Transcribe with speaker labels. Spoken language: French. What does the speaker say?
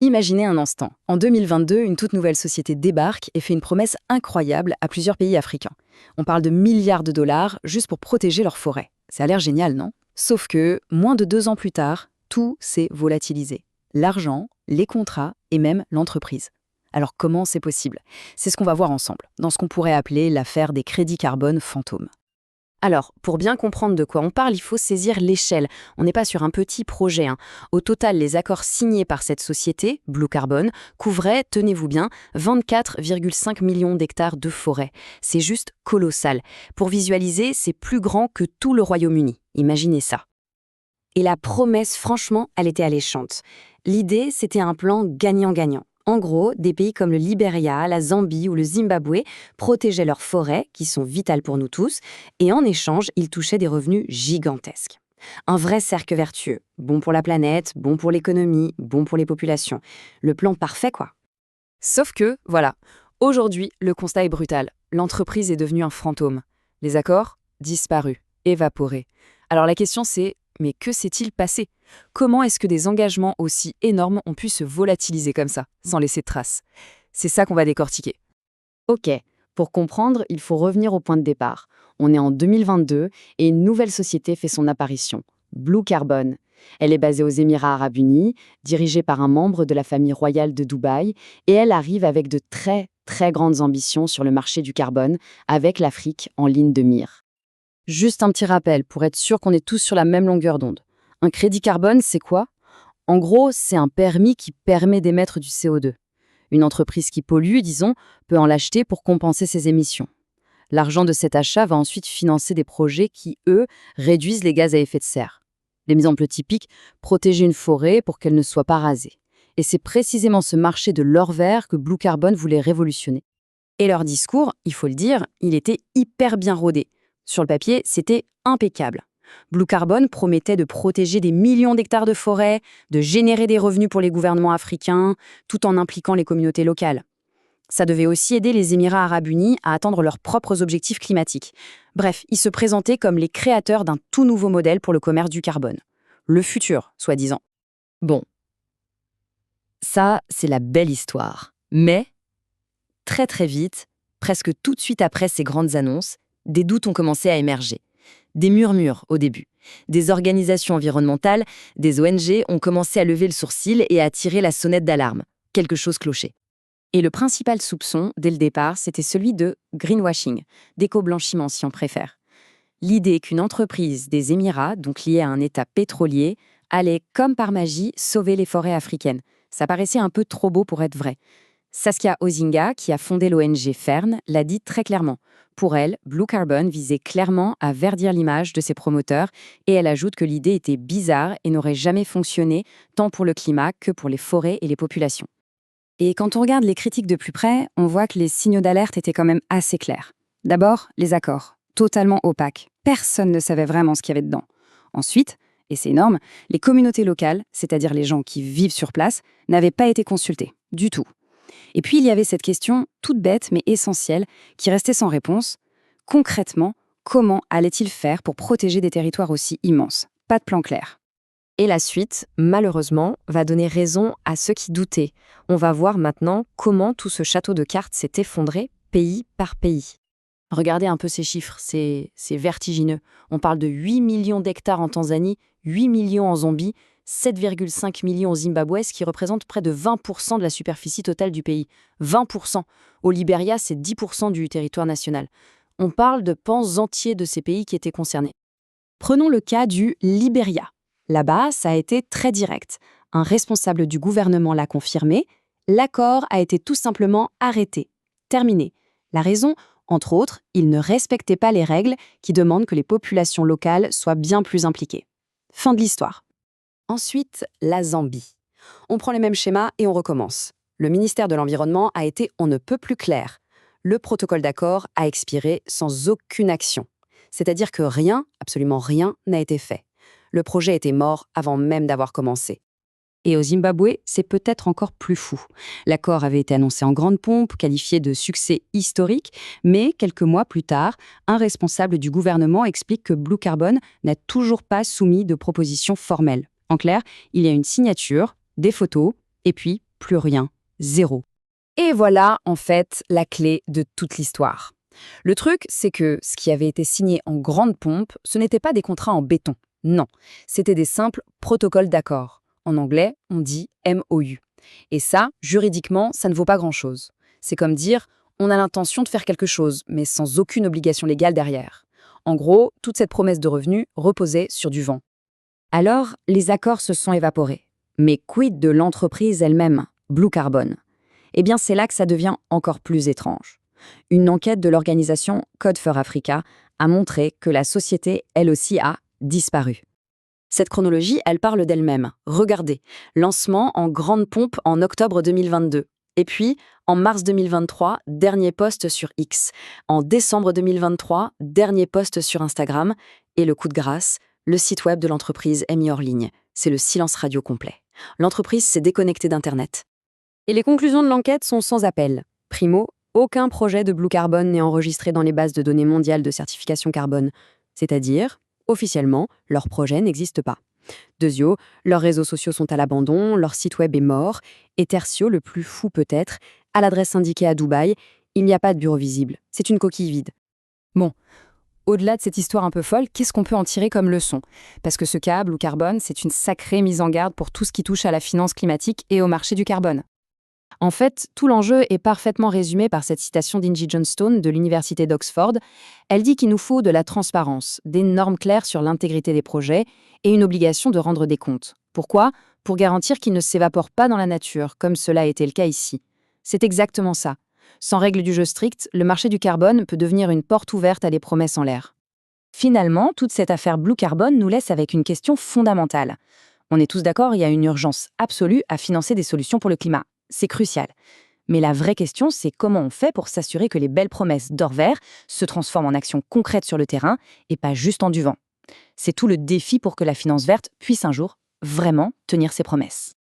Speaker 1: Imaginez un instant. En 2022, une toute nouvelle société débarque et fait une promesse incroyable à plusieurs pays africains. On parle de milliards de dollars juste pour protéger leurs forêts. Ça a l'air génial, non? Sauf que, moins de 2 ans plus tard, tout s'est volatilisé. L'argent, les contrats et même l'entreprise. Alors comment c'est possible? C'est ce qu'on va voir ensemble, dans ce qu'on pourrait appeler l'affaire des crédits carbone fantômes.
Speaker 2: Alors, pour bien comprendre de quoi on parle, il faut saisir l'échelle. On n'est pas sur un petit projet, hein. Au total, les accords signés par cette société, Blue Carbon, couvraient, tenez-vous bien, 24,5 millions d'hectares de forêt. C'est juste colossal. Pour visualiser, c'est plus grand que tout le Royaume-Uni. Imaginez ça. Et la promesse, franchement, elle était alléchante. L'idée, c'était un plan gagnant-gagnant. En gros, des pays comme le Libéria, la Zambie ou le Zimbabwe protégeaient leurs forêts, qui sont vitales pour nous tous, et en échange, ils touchaient des revenus gigantesques. Un vrai cercle vertueux, bon pour la planète, bon pour l'économie, bon pour les populations. Le plan parfait, quoi.
Speaker 1: Sauf que, voilà, aujourd'hui, le constat est brutal. L'entreprise est devenue un fantôme. Les accords, disparus, évaporés. Alors la question c'est, mais que s'est-il passé? Comment est-ce que des engagements aussi énormes ont pu se volatiliser comme ça, sans laisser de traces? C'est ça qu'on va décortiquer.
Speaker 2: Ok, pour comprendre, il faut revenir au point de départ. On est en 2022 et une nouvelle société fait son apparition, Blue Carbon. Elle est basée aux Émirats arabes unis, dirigée par un membre de la famille royale de Dubaï, et elle arrive avec de très grandes ambitions sur le marché du carbone, avec l'Afrique en ligne de mire. Juste un petit rappel pour être sûr qu'on est tous sur la même longueur d'onde. Un crédit carbone, c'est quoi? En gros, c'est un permis qui permet d'émettre du CO2. Une entreprise qui pollue, disons, peut en l'acheter pour compenser ses émissions. L'argent de cet achat va ensuite financer des projets qui, eux, réduisent les gaz à effet de serre. L'exemple typique, protéger une forêt pour qu'elle ne soit pas rasée. Et c'est précisément ce marché de l'or vert que Blue Carbon voulait révolutionner. Et leur discours, il faut le dire, il était hyper bien rodé. Sur le papier, c'était impeccable. Blue Carbon promettait de protéger des millions d'hectares de forêt, de générer des revenus pour les gouvernements africains, tout en impliquant les communautés locales. Ça devait aussi aider les Émirats arabes unis à atteindre leurs propres objectifs climatiques. Bref, ils se présentaient comme les créateurs d'un tout nouveau modèle pour le commerce du carbone. Le futur, soi-disant. Bon, ça, c'est la belle histoire. Mais, très vite, presque tout de suite après ces grandes annonces, des doutes ont commencé à émerger. Des murmures au début. Des organisations environnementales, des ONG ont commencé à lever le sourcil et à tirer la sonnette d'alarme. Quelque chose clochait. Et le principal soupçon, dès le départ, c'était celui de greenwashing, d'éco-blanchiment si on préfère. L'idée qu'une entreprise des Émirats, donc liée à un État pétrolier, allait, comme par magie, sauver les forêts africaines. Ça paraissait un peu trop beau pour être vrai. Saskia Ozinga, qui a fondé l'ONG Fern, l'a dit très clairement. Pour elle, Blue Carbon visait clairement à verdir l'image de ses promoteurs et elle ajoute que l'idée était bizarre et n'aurait jamais fonctionné tant pour le climat que pour les forêts et les populations. Et quand on regarde les critiques de plus près, on voit que les signaux d'alerte étaient quand même assez clairs. D'abord, les accords, totalement opaques. Personne ne savait vraiment ce qu'il y avait dedans. Ensuite, et c'est énorme, les communautés locales, c'est-à-dire les gens qui vivent sur place, n'avaient pas été consultés, du tout. Et puis il y avait cette question, toute bête mais essentielle, qui restait sans réponse. Concrètement, comment allait-il faire pour protéger des territoires aussi immenses? Pas de plan clair. Et la suite, malheureusement, va donner raison à ceux qui doutaient. On va voir maintenant comment tout ce château de cartes s'est effondré, pays par pays. Regardez un peu ces chiffres, c'est vertigineux. On parle de 8 millions d'hectares en Tanzanie, 8 millions en Zambie, 7,5 millions au Zimbabwe, ce qui représente près de 20% de la superficie totale du pays. 20%. Au Libéria, c'est 10% du territoire national. On parle de pans entiers de ces pays qui étaient concernés. Prenons le cas du Libéria. Là-bas, ça a été très direct. Un responsable du gouvernement l'a confirmé. L'accord a été tout simplement arrêté. Terminé. La raison, entre autres, il ne respectait pas les règles qui demandent que les populations locales soient bien plus impliquées. Fin de l'histoire. Ensuite, la Zambie. On prend les mêmes schémas et on recommence. Le ministère de l'Environnement a été on ne peut plus clair. Le protocole d'accord a expiré sans aucune action. C'est-à-dire que rien, absolument rien, n'a été fait. Le projet était mort avant même d'avoir commencé. Et au Zimbabwe, c'est peut-être encore plus fou. L'accord avait été annoncé en grande pompe, qualifié de succès historique, mais quelques mois plus tard, un responsable du gouvernement explique que Blue Carbon n'a toujours pas soumis de proposition formelle. En clair, il y a une signature, des photos, et puis plus rien, zéro.
Speaker 1: Et voilà, en fait, la clé de toute l'histoire. Le truc, c'est que ce qui avait été signé en grande pompe, ce n'était pas des contrats en béton. Non, c'était des simples protocoles d'accord. En anglais, on dit MOU. Et ça, juridiquement, ça ne vaut pas grand-chose. C'est comme dire, on a l'intention de faire quelque chose, mais sans aucune obligation légale derrière. En gros, toute cette promesse de revenus reposait sur du vent.
Speaker 2: Alors, les accords se sont évaporés. Mais quid de l'entreprise elle-même, Blue Carbon? Eh bien, c'est là que ça devient encore plus étrange. Une enquête de l'organisation Code for Africa a montré que la société, elle aussi, a disparu. Cette chronologie, elle parle d'elle-même. Regardez, lancement en grande pompe en octobre 2022. Et puis, en mars 2023, dernier post sur X. En décembre 2023, dernier post sur Instagram. Et le coup de grâce, le site web de l'entreprise est mis hors ligne. C'est le silence radio complet. L'entreprise s'est déconnectée d'Internet. Et les conclusions de l'enquête sont sans appel. Primo, aucun projet de Blue Carbon n'est enregistré dans les bases de données mondiales de certification carbone. C'est-à-dire, officiellement, leur projet n'existe pas. Deuxio, leurs réseaux sociaux sont à l'abandon, leur site web est mort. Et tertio, le plus fou peut-être, à l'adresse indiquée à Dubaï, il n'y a pas de bureau visible. C'est une coquille vide.
Speaker 1: Bon, au-delà de cette histoire un peu folle, qu'est-ce qu'on peut en tirer comme leçon? Parce que ce cas, Blue Carbon, c'est une sacrée mise en garde pour tout ce qui touche à la finance climatique et au marché du carbone.
Speaker 2: En fait, tout l'enjeu est parfaitement résumé par cette citation d'Ingy Johnstone de l'Université d'Oxford. Elle dit qu'il nous faut de la transparence, des normes claires sur l'intégrité des projets et une obligation de rendre des comptes. Pourquoi? Pour garantir qu'ils ne s'évaporent pas dans la nature, comme cela a été le cas ici. C'est exactement ça. Sans règles du jeu strictes, le marché du carbone peut devenir une porte ouverte à des promesses en l'air.
Speaker 1: Finalement, toute cette affaire Blue Carbon nous laisse avec une question fondamentale. On est tous d'accord, il y a une urgence absolue à financer des solutions pour le climat. C'est crucial. Mais la vraie question, c'est comment on fait pour s'assurer que les belles promesses d'or vert se transforment en actions concrètes sur le terrain et pas juste en du vent. C'est tout le défi pour que la finance verte puisse un jour vraiment tenir ses promesses.